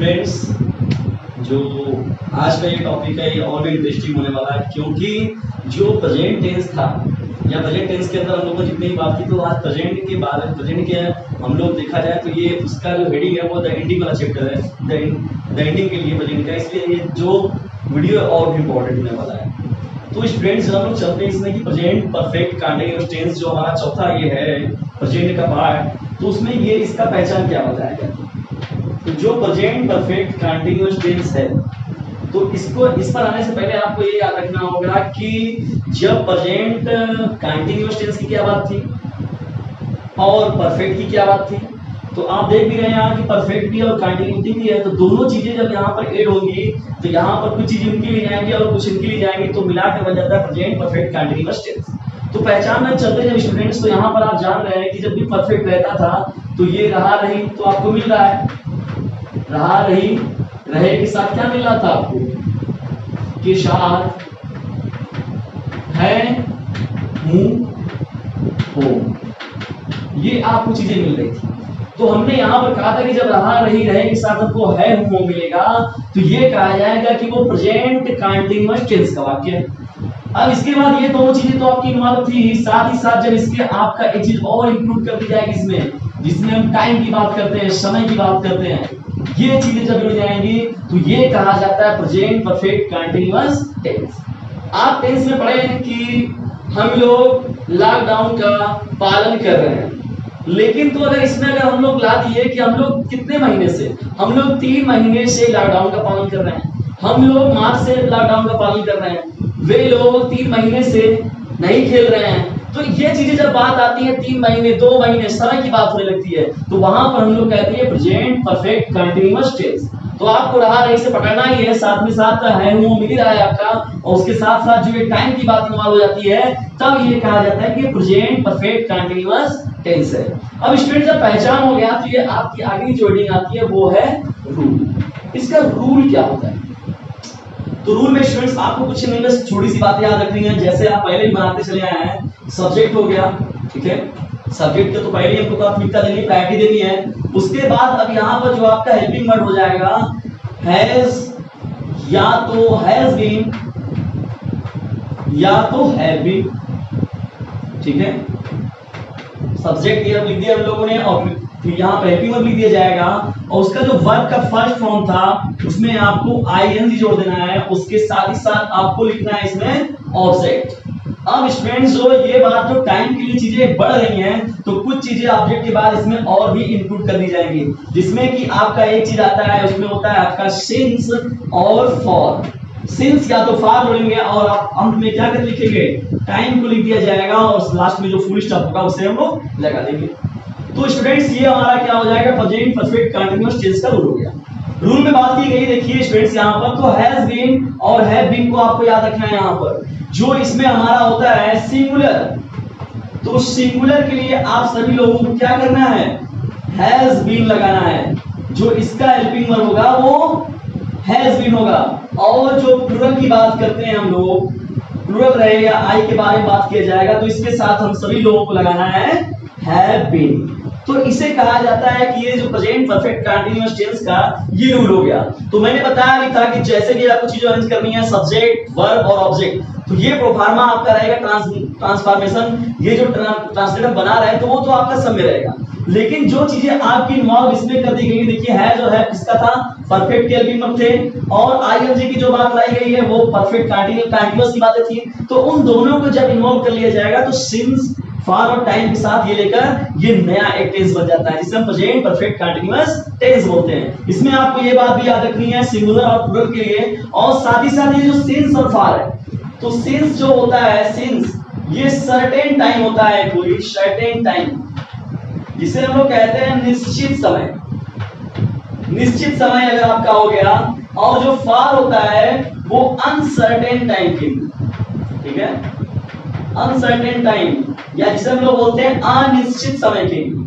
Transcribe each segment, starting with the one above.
Students, जो आज का ये टॉपिक है ये और भी इंटरेस्टिंग होने वाला है, क्योंकि जो प्रेजेंट टेंस था या प्रेजेंट टेंस के अंदर हम लोगों ने जितनी ही बात की, तो आज प्रेजेंट के बारे में प्रेजेंट के हम लोग देखा जाए तो ये उसका जो हेडिंग है वो द एंडिंग वाला चैप्टर है, द एंडिंग के लिए प्रेजेंट का, इसलिए ये जो वीडियो है और भी इम्पोर्टेंट होने वाला है। तो स्टूडेंट्स हम लोग चलते हैं इसमें कि प्रेजेंट परफेक्ट कंटीन्यूअस टेंस जो हमारा चौथा ये है प्रेजेंट का पार्ट, तो उसमें ये इसका पहचान क्या बताया गया। तो जो प्रेजेंट परफेक्ट कंटीन्यूअस टेंस है, तो इसको इस पर आने से पहले आपको ये याद रखना होगा कि जब प्रेजेंट कंटीन्यूअस टेंस की क्या बात थी और परफेक्ट की क्या बात थी, तो आप देख भी रहे हैं यहाँ कि परफेक्ट भी और कंटिन्यूटी भी है, तो दोनों चीजें जब यहाँ पर ऐड होंगी तो यहाँ पर कुछ चीजें इनकी लिए जाएंगी और कुछ इनकी लिए जाएंगी, तो मिला के बन जाता है प्रेजेंट परफेक्ट कंटीन्यूअस टेंस। तो पहचान में चलते हैं स्टूडेंट्स, तो यहाँ पर आप जान रहे हैं कि जब भी परफेक्ट रहता था तो ये रहा रही, तो आपको मिल रहा है रहा रही, रहे के साथ क्या मिल रहा था आपको, के साथ है, हूं, हो, ये आपको चीजें मिल रही थी। तो हमने यहाँ पर कहा था कि जब रहा रही रहे के साथ आपको है, हूं, हो मिलेगा, तो ये कहा जाएगा कि वो प्रेजेंट कंटीन्यूअस टेंस का वाक्य है। अब इसके बाद ये दोनों चीजें तो आपकी इन्वॉल्व थी, साथ ही साथ जब इसके आपका एक चीज और इंक्लूड कर दी जाएगी इसमें, जिसमें हम टाइम की बात करते हैं, समय की बात करते हैं, ये चीजें जब जुड़ जाएंगी तो ये कहा जाता है प्रेजेंट परफेक्ट कंटीन्यूअस टेंस। आप टेंस में पढ़े हैं कि हम लोग लॉकडाउन का पालन कर रहे हैं, लेकिन तो अगर इसमें अगर हम लोग ला दिए कि हम लोग कितने महीने से, हम लोग 3 महीने से लॉकडाउन का पालन कर रहे हैं, हम लोग मार्च से लॉकडाउन का पालन कर रहे हैं, वे लोग 3 महीने से नहीं खेल रहे हैं, तो ये चीजें जब बात आती है 3 महीने 2 महीने समय की बात होने लगती है, तो वहां पर हम लोग कहते हैं प्रेजेंट परफेक्ट कंटीन्यूअस टेंस। तो आपको रहा रही से पकड़ना ही है, साथ में साथ है, हूं, मिल रहा है आपका, और उसके साथ साथ जो ये टाइम की बात इन्वॉल्व हो जाती है, तब ये कहा जाता है कि प्रेजेंट परफेक्ट कंटीन्यूअस टेंस है। अब स्टूडेंट जब पहचान हो गया तो ये आपकी आगे जो हेडिंग आती है वो है रूल। इसका रूल क्या होता है, तो रूल में स्टूडेंट्स आपको कुछ नहीं, बस छोटी सी बातें याद रखनी है, जैसे आप पहले ही बनाते चले आए हैं। सब्जेक्ट हो गया, ठीक है, सब्जेक्ट तो पहले ही हमको प्राथमिकता देनी, प्रायोरिटी देनी है। उसके बाद अब यहाँ पर जो आपका हेल्पिंग वर्ड हो जाएगा हैज, या तो हैज बीन या तो हैव बीन, ठीक है। सब्जेक्ट ये लिख दिया हम लोगों ने, और फिर यहाँ पे हेल्पिंग वर्ब लिख दिया जाएगा, और उसका जो वर्ब का फर्स्ट फॉर्म था उसमें आपको आईएनजी जोड़ देना है, उसके साथ ही साथ आपको लिखना है इसमें ऑब्जेक्ट। अब स्टूडेंट्स जो ये बात जो टाइम के लिए चीजें बढ़ रही हैं, तो कुछ चीजें ऑब्जेक्ट के बाद इसमें और भी इंक्लूड कर दी जाएंगी, जिसमें कि आपका एक चीज आता है, उसमें होता है आपका सिंस और फॉर। सिंस या तो फॉर बोलेंगे और आप अंत में क्या कर लिखेंगे, टाइम को लिख दिया जाएगा, और लास्ट में जो फुल स्टॉप होगा उसे हम लोग लगा देंगे। तो स्टूडेंट्स ये हमारा क्या हो जाएगा, प्रेजेंट परफेक्ट कंटीन्यूअस टेंस का रूल हो गया। रूल में बात की गई, देखिए स्टूडेंट्स यहाँ पर तो हैज बीन और हैव बीन को आपको याद रखना है। यहाँ पर जो इसमें हमारा होता है सिंगुलर, तो सिंगुलर के लिए आप सभी लोगों को क्या करना है, हैज बीन लगाना है। जो इसका हेल्पिंग वर्ब होगा वो हैज बीन होगा, और जो प्लूरल की बात करते हैं हम लोग, प्लूरल रहेगा, आई के बारे में बात किया जाएगा, तो इसके साथ हम सभी लोगों को लगाना है हैव बीन। तो इसे कहा जाता है कि ये जो प्रेजेंट परफेक्ट कंटीन्यूअस टेंस का ये रूल हो गया। तो मैंने बताया भी था कि जैसे भी आपको चीजें अरेंज करनी है, सब्जेक्ट, वर्ब और ऑब्जेक्ट, तो ये प्रोफार्मा आपका रहेगा ट्रांसफॉर्मेशन, ये जो ट्रांसलेटर बना रहे हैं तो वो तो आपका सब में रहेगा, लेकिन जो चीजें आपकी इन्वॉल्व इसमें कर दी गई, देखिए है जो है इसका था परफेक्ट के हेल्पिंग वर्ब थे, और आईएनजी की जो बात लाई गई है वो परफेक्ट कंटीन्यूअस की बातें थी। तो उन दोनों को जब इन्वॉल्व कर लिया जाएगा तो सिंस, फॉर और टाइम के साथ ये लेकर ये नया एक टेंस बन जाता है, जिसे हम प्रेजेंट परफेक्ट कंटीन्यूअस टेंस बोलते हैं। इसमें आपको ये बात भी याद रखनी है सिंगुलर और प्लूरल के लिए, और साथ ही साथ ये जो सिंस और फॉर है, तो सिंस जो होता है, सिंस ये सर्टेन टाइम होता है, कोई सर्टेन टाइम, जिसे हम लोग कहते हैं निश्चित समय। निश्चित समय अगर आपका हो गया, और जो फॉर होता है वो अनसर्टेन टाइम के लिए, ठीक है, अनसर्टेन टाइम, या जिसे हम लोग बोलते हैं अनिश्चित समय के लिए।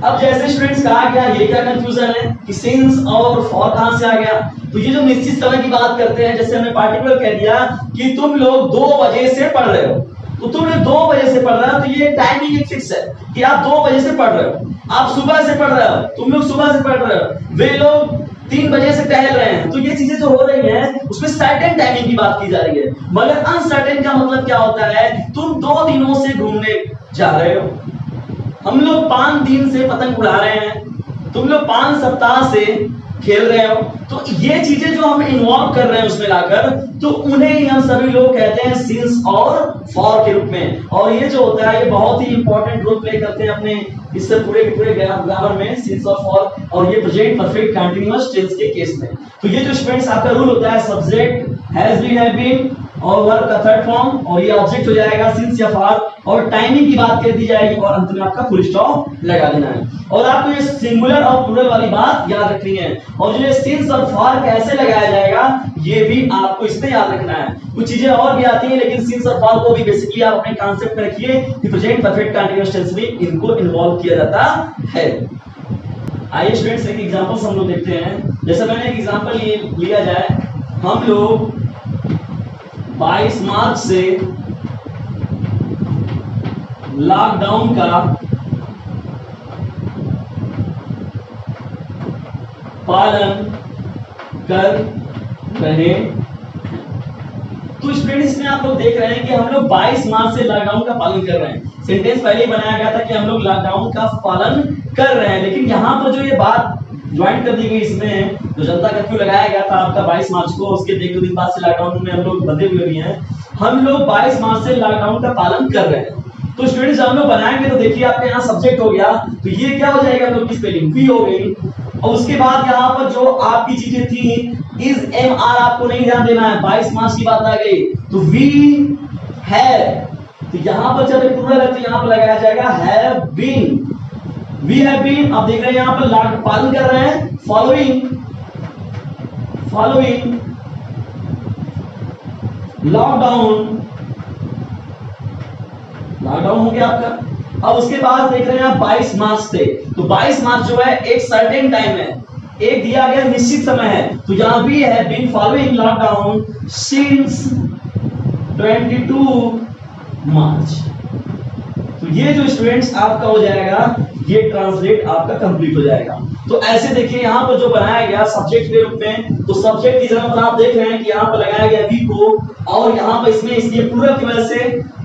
अब जैसे स्टूडेंट्स कहा गया, ये क्या कंफ्यूजन है कि सिंस और फॉर कहां से आ गया, तो ये जो निश्चित समय की बात करते हैं, जैसे हमने पार्टिकुलर कह दिया कि तुम लोग 2 बजे से पढ़ रहे हो, तो तुम 2 बजे से पढ़ रहे हो, तो ये टाइमिंग एक फिक्स है कि आप 2 बजे से पढ़ रहे हो। आप सुबह से पढ़ रहे हो, तुम लोग सुबह से पढ़ रहे हो, वे लोग 3 बजे से टहल रहे हैं। तो ये चीजें जो हो रही हैं उसमें सर्टेन टाइमिंग की बात की जा रही है। मगर अनसर्टेन का मतलब क्या होता है, तुम 2 दिनों से घूमने जा रहे हो, हम लोग 5 दिन से पतंग उड़ा रहे हैं, तुम लोग 5 सप्ताह से खेल रहे हो। तो ये चीजें जो हम इन्वॉल्व कर रहे हैं उसमें लाकर, तो उन्हें ही हम सभी लोग कहते हैं सिंस और फॉर के रूप में। और ये जो होता है ये बहुत ही इंपॉर्टेंट रोल प्ले करते हैं अपने इससे पूरे के पूरे ग्रामर में, सिंस और फॉर, और ये प्रेजेंट परफेक्ट कंटीन्यूअस टेंस के केस में। तो ये जो स्टूडेंट्स आपका रूल होता है, subject has been, have been और वर्ब का थर्ड फॉर्म, और ये ऑब्जेक्ट हो जाएगा सिंस या फॉर, और टाइमिंग की बात कर दी जाएगी और अंत में आपका फुल स्टॉप लगा देना है। और आपको ये सिंगुलर और प्लूरल वाली बात याद रखनी है। और जो सिंस और फॉर कैसे लगाया जाएगा ये भी आपको इसमें याद रखना है। कुछ चीजें और भी आती हैं लेकिन सिंस और फॉर को भी बेसिकली आप अपने कांसेप्ट में रखिए कि प्रेजेंट परफेक्ट कंटीन्यूअस टेंस में इनको इन्वॉल्व किया जाता है। आइए स्टूडेंट्स एक एग्जांपल्स हम लोग देखते हैं। जैसे मैंने एक एग्जांपल लिया जाए, हम लोग 22 मार्च से लॉकडाउन का पालन कर रहे हैं। तो स्टूडेंट इसमें आप लोग देख रहे हैं कि हम लोग 22 मार्च से लॉकडाउन का पालन कर रहे हैं। सेंटेंस पहले ही बनाया गया था कि हम लोग लॉकडाउन का पालन कर रहे हैं, लेकिन यहाँ पर जो ये बात ज्वाइन कर दी गई इसमें, जो जनता कर्फ्यू लगाया गया था आपका 22 मार्च को, उसके 1-2 दिन बाद से लॉकडाउन में हम लोग बंधे हुए भी हैं। हम लोग 22 मार्च से लॉकडाउन का पालन कर रहे हैं। तो स्टूडेंट्स जब हम लोग बनाएंगे तो देखिए आपके यहाँ सब्जेक्ट हो गया, तो ये क्या हो जाएगा, हम लोग की स्पेलिंग वी हो गई, और उसके बाद यहाँ पर जो आपकी चीजें थी इज एम आर आपको नहीं ध्यान देना है, 22 मार्च की बात आ गई तो वी है, तो यहाँ पर जब प्लूरल है तो यहाँ पर लगाया जाएगा have been, we have been. अब देख रहे हैं यहाँ पर पालन कर रहे हैं, फॉलोइंग लॉकडाउन, लॉकडाउन हो गया आपका। अब उसके बाद देख रहे हैं आप 22 मार्च से, तो 22 मार्च जो है एक सर्टेन टाइम है, एक दिया गया निश्चित समय है, तो यहां भी है बीन फॉलोइंग लॉकडाउन सिंस 22 मार्च। तो ये जो स्टूडेंट्स आपका हो जाएगा, ये ट्रांसलेट आपका कंप्लीट हो जाएगा। तो ऐसे देखिए यहाँ पर जो बनाया गया सब्जेक्ट के रूप में, तो सब्जेक्ट की जगह आप देख रहे हैं कि यहाँ पर लगाया गया वी को, और यहाँ पर इसमें इसलिए प्लूरल की वजह से,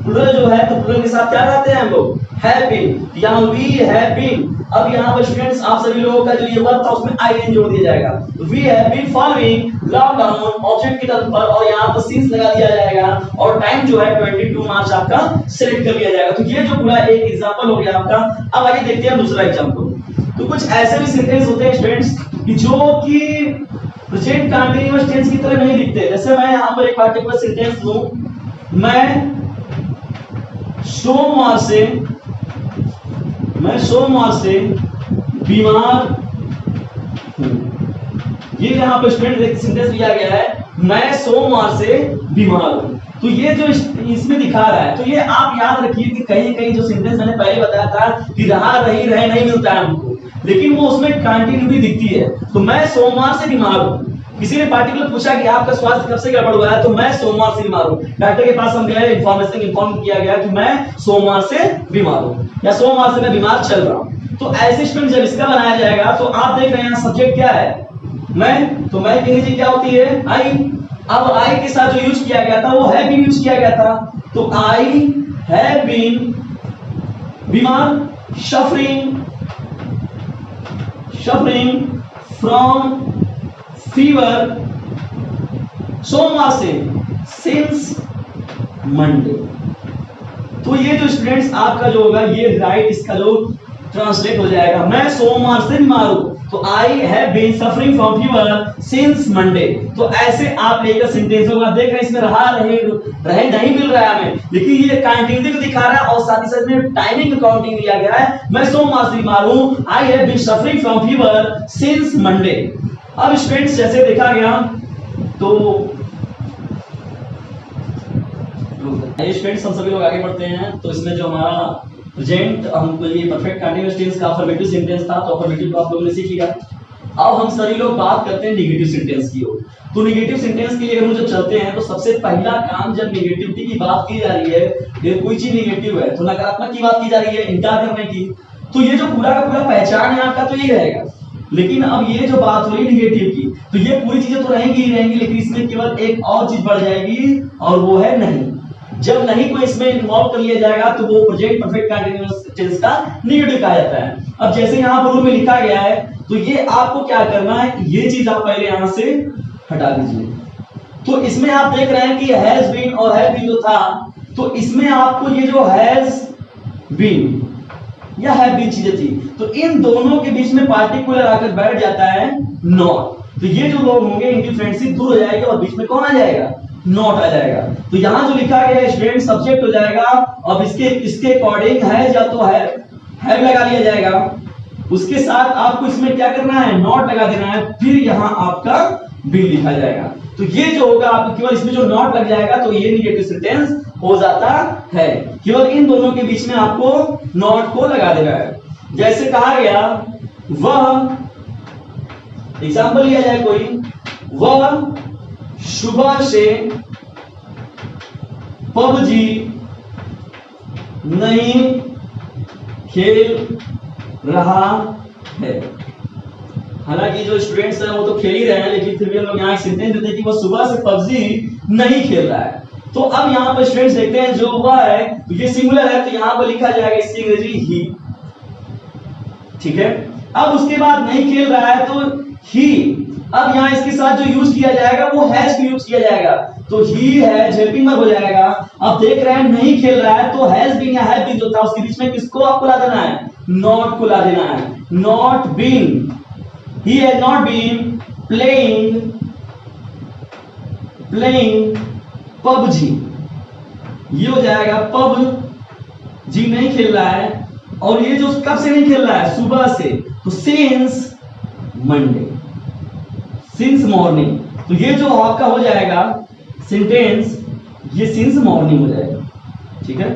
प्लूरल जो है तो प्लूरल के साथ क्या रहते हैं हम लोग, हैव बीन, यहाँ वी हैव बीन। अब यहाँ पर स्टूडेंट्स आप सभी लोगों का जो ये वर्ब था उसमें आईएन जोड़ दिया जाएगा, तो we have been following lockdown object की तरफ पर, और यहाँ पर सिंस लगा दिया जाएगा, और टाइम जो है 22 मार्च आपका सिलेक्ट कर लिया जाएगा। तो ये जो पूरा एक एग्जांपल हो गया आपका। अब आइए देखते हैं दूसरा एग्जांपल। तो कुछ ऐसे भी सेंटेंस होते हैं स्टूडेंट्स कि जो कि प्रेजेंट कंटीन्यूअस टेंस की तरह नहीं दिखते। जैसे मैं यहाँ पर एक पार्टिकुलर सेंटेंस लूं, मैं सोमवार से बीमार हूं। ये यहाँ पर स्टूडेंट एक सेंटेंस लिया गया है, मैं सोमवार से बीमार हूं। तो ये जो इसमें दिखा रहा है, तो ये आप याद रखिए कि कहीं कहीं जो सेंटेंस मैंने पहले बताया था कि रहा रही रहे नहीं मिलता है हमको, लेकिन वो उसमें कंटिन्यूटी दिखती है। तो मैं सोमवार से बीमार हूं, किसी ने पार्टिकुलर पूछा कि आपका स्वास्थ्य कब से गड़बड़ हुआ है, तो मैं सोमवार से बीमार हूं। डॉक्टर के पास हम गए, इन्फॉर्म किया गया कि मैं सोमवार से बीमार हूं, या सोमवार से मैं बीमार चल रहा हूं। तो ऐसे स्टूडेंट जब इसका बनाया जाएगा, तो आप देख रहे हैं सब्जेक्ट क्या है, मैं, तो मैं की अंग्रेजी क्या होती है, आई। अब आई के साथ जो यूज किया गया था वो हैव बीन यूज किया गया था, तो आई हैव बीन बीमार, सफरिंग फ्रॉम फीवर, सोमवार से, सिंस मंडे। तो ये जो स्टूडेंट्स आपका जो होगा ये राइट इसका जो ट्रांसलेट हो जाएगा, मैं सोमवार से बीमार हूं, तो I have been suffering from fever since Monday. तो ऐसे आप लेकर सेंटेंस होगा, देख रहे हैं इसमें रहे नहीं मिल रहा है हमें, लेकिन ये कंटिन्यूटी को दिखा रहा है और साथ ही साथ में टाइमिंग काउंटिंग दिया गया है। मैं सोमवार से बीमार हूं, I have been suffering from fever since Monday. अब स्टूडेंट्स जैसे देखा गया, तो स्टूडेंट्स हम सभी लोग आगे बढ़ते हैं। तो इसमें जो हमारा प्रेजेंट हमको ये परफेक्ट कंटीन्यूअस टेंस का अफर्मेटिव सेंटेंस था, तो अफर्मेटिव को आप लोगों ने सीख लिया। अब हम सभी लोग बात करते हैं नेगेटिव सेंटेंस की ओर। तो नेगेटिव सेंटेंस के लिए हम जब चलते हैं, तो सबसे पहला काम जब नेगेटिविटी की बात की जा रही है, कोई चीज नेगेटिव है तो नकारात्मक की बात की जा रही है, इनकार करने की, तो ये जो पूरा का पूरा पहचान है आपका तो ये रहेगा। लेकिन अब ये जो बात हुई निगेटिव की, तो ये पूरी चीजें तो रहेंगी ही रहेंगी, लेकिन इसमें केवल एक और चीज बढ़ जाएगी और वो है नहीं। जब नहीं को इसमें इन्वॉल्व कर लिया जाएगा तो वो प्रेजेंट परफेक्ट कंटीन्यूअस टेंस का निगेटिव कहा जाता है। अब जैसे यहाँ पर रूल में लिखा गया है, तो ये आपको क्या करना है, ये चीज आप पहले यहां से हटा दीजिए। तो इसमें आप देख रहे हैं कि हैज बीन और हैव बीन जो था, तो इसमें आपको ये जो हैज बीन या हैव बीन चीजें थी, तो इन दोनों के बीच में पार्टिकुलर आकर बैठ जाता है नॉट। तो ये जो लोग होंगे इनकी फ्रेंडशिप दूर हो जाएगी और बीच में कौन आ जाएगा, नॉट आ जाएगा। तो यहां जो लिखा गया है स्टूडेंट सब्जेक्ट हो जाएगा। अब इसके अकॉर्डिंग हैज या तो हैव लगा लिया जाएगा, उसके साथ आपको इसमें क्या करना है, नॉट लगा देना है, फिर यहां आपका बीन लिखा जाएगा। तो ये जो होगा आपको केवल इसमें जो नॉट लग जाएगा तो ये निगेटिव सेंटेंस हो जाता है। केवल इन दोनों के बीच में आपको नॉट को लगा देना है। जैसे कहा गया वह, एग्जांपल लिया जाए कोई, वह सुबह से पबजी नहीं खेल रहा है। हालांकि जो स्टूडेंट्स हैं वो तो खेल ही रहे हैं, लेकिन फिर भी हम लोग यहाँ सेंटेंस देते हैं कि वो सुबह से पबजी नहीं खेल रहा है। तो अब यहाँ पर स्टूडेंट्स देखते हैं जो हुआ है, तो ये सिंगुलर है, तो यहाँ पर लिखा जाएगा इसकी अंग्रेजी ही, ठीक है। अब उसके बाद नहीं खेल रहा है तो ही, अब यहाँ इसके साथ जो यूज किया जाएगा वो हैज को यूज किया जाएगा, तो ही हैज हेल्पिंग वर्ब हो जाएगा। अब देख रहे हैं नहीं खेल रहा है, तो हैज बीन या हैव बीन जो था उसके बीच में किसको आपको ला देना है, नॉट को ला देना है। Not been, he has not been playing PUBG, ये हो जाएगा PUBG नहीं खेल रहा है। और ये जो कब से नहीं खेल रहा है, सुबह से, तो since Monday, since morning, तो ये जो आपका हो जाएगा सेंटेंस, ये since morning हो जाएगा, ठीक है।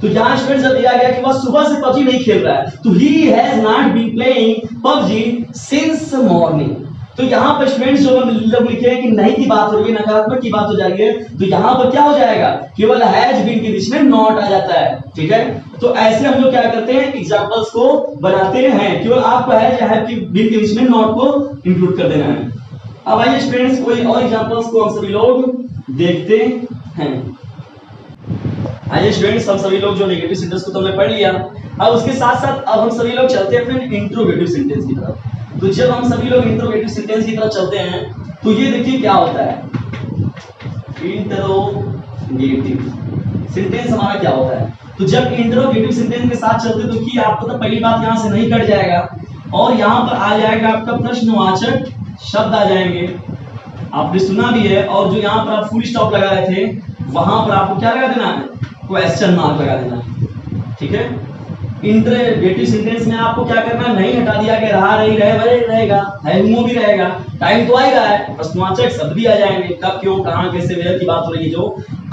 तो यहां स्टूडेंट जब दिया गया कि वह सुबह से पबजी नहीं खेल रहा है, तो he has not been playing PUBG since morning। तो यहां पर स्टूडेंट्स जो लोग लिखे हैं कि नहीं की बात हो रही है, नकारात्मक की बात हो जाएगी, तो यहां पर क्या हो जाएगा, केवल हैज बीन के बीच में नॉट आ जाता है, ठीक है। तो ऐसे हम लोग क्या करते हैं, एग्जांपल्स को बनाते हैं, केवल आपको हैज या हैव की बीन के बीच में नॉट को इंक्लूड कर देना है। अब आइए स्टूडेंट्स कोई और एग्जांपल्स को हम सभी लोग देखते हैं। आइए स्टूडेंट्स, हम सभी लोग जो नेगेटिव सेंटेंस को तो हमने पढ़ लिया, अब उसके साथ साथ अब हम सभी लोग चलते हैं फिर इंट्रोगेटिव सेंटेंस की तरफ। तो जब हम सभी लोग इंट्रोगेटिव सेंटेंस की तरफ चलते हैं, तो ये देखिए क्या होता है, इंट्रोगेटिव सेंटेंस हमारा क्या होता है। तो जब इंट्रोगेटिव सेंटेंस के साथ चलते तो कि आपको तो पहली बात यहां से नहीं कट जाएगा और यहां पर आ जाएगा आपका प्रश्नवाचक शब्द आ जाएंगे, आपने सुना भी है। और जो यहां पर आप फुल स्टॉप लगा रहे थे, वहां पर आपको क्या लगा देना है, क्वेश्चन मार्क लगा देना है, ठीक है। इंट्रोगेटिव सेंटेंस में आपको क्या करना है, नहीं हटा दिया गया, रहा नहीं रहे वही रहेगा, है वो भी रहेगा, टाइम तो आ ही रहा है, प्रश्नवाचक शब्द भी आ जाएंगे, कब क्यों कहां कैसे वेयर की बात हो रही है जो।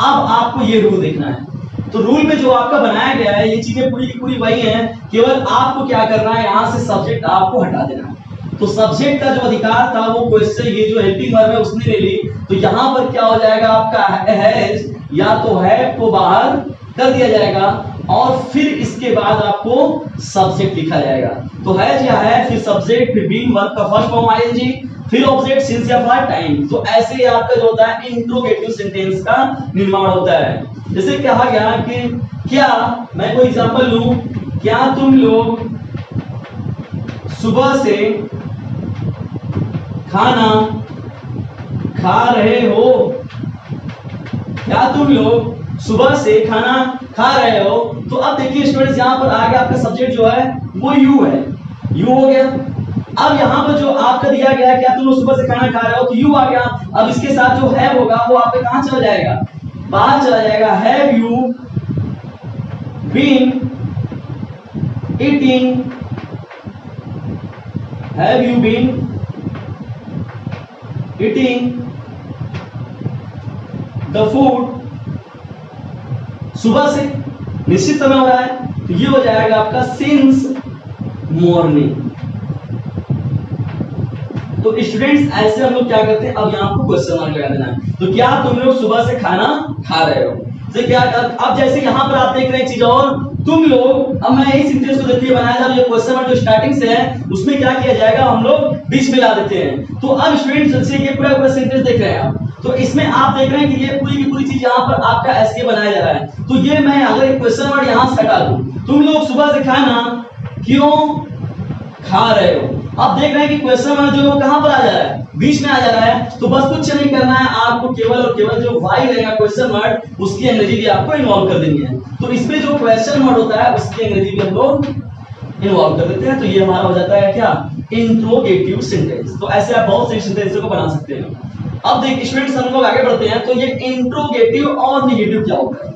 अब आपको ये रूल देखना है। तो रूल में जो आपका बनाया गया है ये चीजें पूरी की पूरी वही है, केवल आपको क्या करना है, यहां से सब्जेक्ट आपको हटा देना है। तो सब्जेक्ट का जो अधिकार था वो क्वेश्चन, ये जो हेल्पिंग वर्ब है उसने ले ली, तो यहां पर क्या हो जाएगा आपका हैज या तो हैव को बाहर कर दिया जाएगा और फिर इसके बाद आपको सब्जेक्ट लिखा जाएगा। तो हैज या है, फिर सब्जेक्ट, फिर बीइंग वर्ब का फर्स्ट फॉर्म आईएनजी, फिर ऑब्जेक्ट सिंस या फॉर टाइम। तो ऐसे ही आपका जो होता है इंट्रोगेटिव सेंटेंस का निर्माण होता है। जैसे कहा गया कि क्या, मैं कोई एग्जांपल लूं, क्या तुम लोग सुबह से खाना खा रहे हो, क्या तुम लोग सुबह से खाना खा रहे हो। तो अब देखिए स्टूडेंट्स, यहां पर आगे आपका सब्जेक्ट जो है वो यू है, यू हो गया। अब यहां पर जो आपका दिया गया है, क्या तुम लोग सुबह से खाना खा रहे हो, तो यू आ गया। अब इसके साथ जो है होगा वो आप पे कहां चला जाएगा, बाहर चला जाएगा। Have you been eating, have you been eating the food, सुबह से निश्चित समय हो रहा है, तो ये हो जाएगा आपका सिंस मॉर्निंग। तो स्टूडेंट्स ऐसे हम लोग क्या करते हैं, अब यहां आपको क्वेश्चन मार्क लगा देना है। तो क्या तुम लोग सुबह से खाना खा रहे हो, तो क्या अब जैसे यहाँ पर आप देख रहे हैं चीज और तुम लोग, अब मैं इस सेंटेंस को देखिए बनाया था, ये क्वेश्चन वर्ड जो स्टार्टिंग से है उसमें क्या किया जाएगा, हम लोग बीच में ला देते हैं। तो अब स्टूडेंट्स जैसे ये पूरा पूरा सेंटेंस देख रहे हैं आप, तो इसमें आप देख रहे हैं कि ये पूरी की पूरी चीज यहाँ पर आपका एसके बनाया जा रहा है। तो ये मैं अगर एक क्वेश्चन वर्ड यहाँ से हटा दूं, तुम लोग सुबह से खाना क्यों खा रहे हो, अब देख रहे हैं कि क्वेश्चन वर्ड जो है कहां पर आ जा रहा है, बीच में आ जा रहा है। तो बस कुछ नहीं करना है आपको, केवल और केवल जो वाई रहेगा क्वेश्चन वर्ड उसकी अंग्रेजी भी आपको इन्वॉल्व कर देनी है। तो इसमें जो क्वेश्चन वर्ड होता है उसकी अंग्रेजी भी हम लोग इन्वॉल्व कर देते हैं। तो ये हमारा हो जाता है क्या, इंट्रोगेटिव सेंटेंस। तो ऐसे आप बहुत से सेंटेंस को बना सकते हैं। अब देखिए स्टूडेंट्स हम लोग आगे बढ़ते हैं। तो ये इंट्रोगेटिव और नेगेटिव क्या होता है,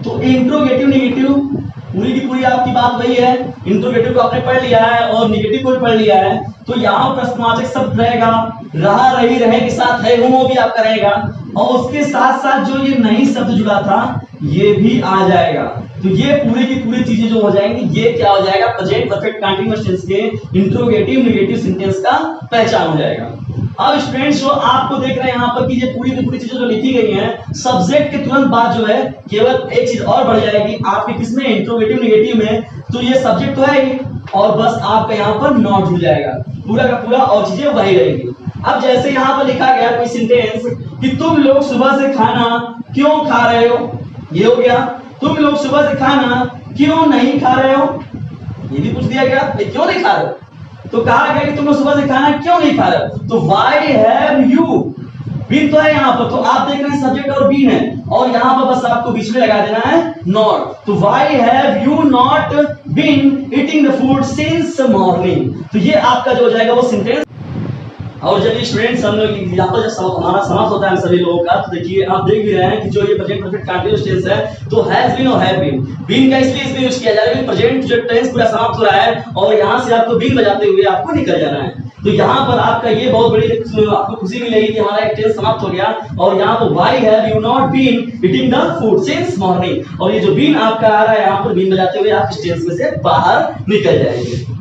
तो इंट्रोगेटिव नेगेटिव पूरी की पूरी आपकी बात वही है। इंट्रोगेटिव को आपने पढ़ लिया है और नेगेटिव को भी पढ़ लिया है। तो यहाँ प्रश्नवाचक शब्द रहेगा, रहा रही रहे के साथ है वो भी आपका रहेगा, और उसके साथ साथ जो ये नई शब्द जुड़ा था ये भी आ जाएगा। तो ये पूरी की पूरी चीजें जो हो जाएंगी ये क्या हो जाएगा, प्रेजेंट परफेक्ट कंटीन्यूअस टेंस के इंट्रोगेटिव नेगेटिव सेंटेंस का पहचान हो जाएगा। अब स्टूडेंट्स जो आपको देख रहे हैं यहाँ पर कि ये पूरी की पूरी चीजें जो लिखी गई हैं, सब्जेक्ट के तुरंत बाद जो है केवल एक चीज और बढ़ जाएगी आपके किसमें, इंट्रोगेटिव नेगेटिव में। तो ये सब्जेक्ट तो है ही, और बस आपका यहाँ पर नॉट जुड़ जाएगा, पूरा का पूरा और चीजें वही रहेंगी। अब जैसे यहाँ पर लिखा गया कोई सेंटेंस कि तुम लोग सुबह से खाना क्यों खा रहे हो, ये हो गया। तुम लोग सुबह से खाना क्यों नहीं खा रहे हो, ये भी पूछ दिया गया, क्यों नहीं खा रहे हो। तो कहा गया कि तुम लोग सुबह से खाना क्यों नहीं खा रहे हो, तो व्हाई हैव यू, बीन तो है यहाँ पर, तो आप देख रहे हैं सब्जेक्ट और बीन है, और यहाँ पर बस आपको बीच में लगा देना है नॉट। तो why have you not been eating the food since morning. तो ये आपका जो हो जाएगा वो सेंटेंस। और जब स्टूडेंट्स हम लोग यहाँ पर जब हमारा समाप्त होता है सभी लोगों का, तो देखिए आप देख भी रहे हैं कि जो ये प्रेजेंट परफेक्ट कंटीन्यूअस टेंस है तो हैज बीन और हैव बीन, बीन का इसलिए इसमें यूज किया जा रहा है प्रेजेंट जो टेंस पूरा समाप्त हो रहा है और यहाँ से आपको बीन बजाते हुए आपको निकल जाना है। तो यहाँ पर आपका ये बहुत बड़ी आपको खुशी मिलेगी कि हमारा एक टेंस समाप्त हो गया। और यहाँ पर why have you not been eating the food since morning, और ये जो बीन आपका आ रहा है यहाँ पर बीन बजाते हुए आप इस टेंस में से बाहर निकल जाएंगे।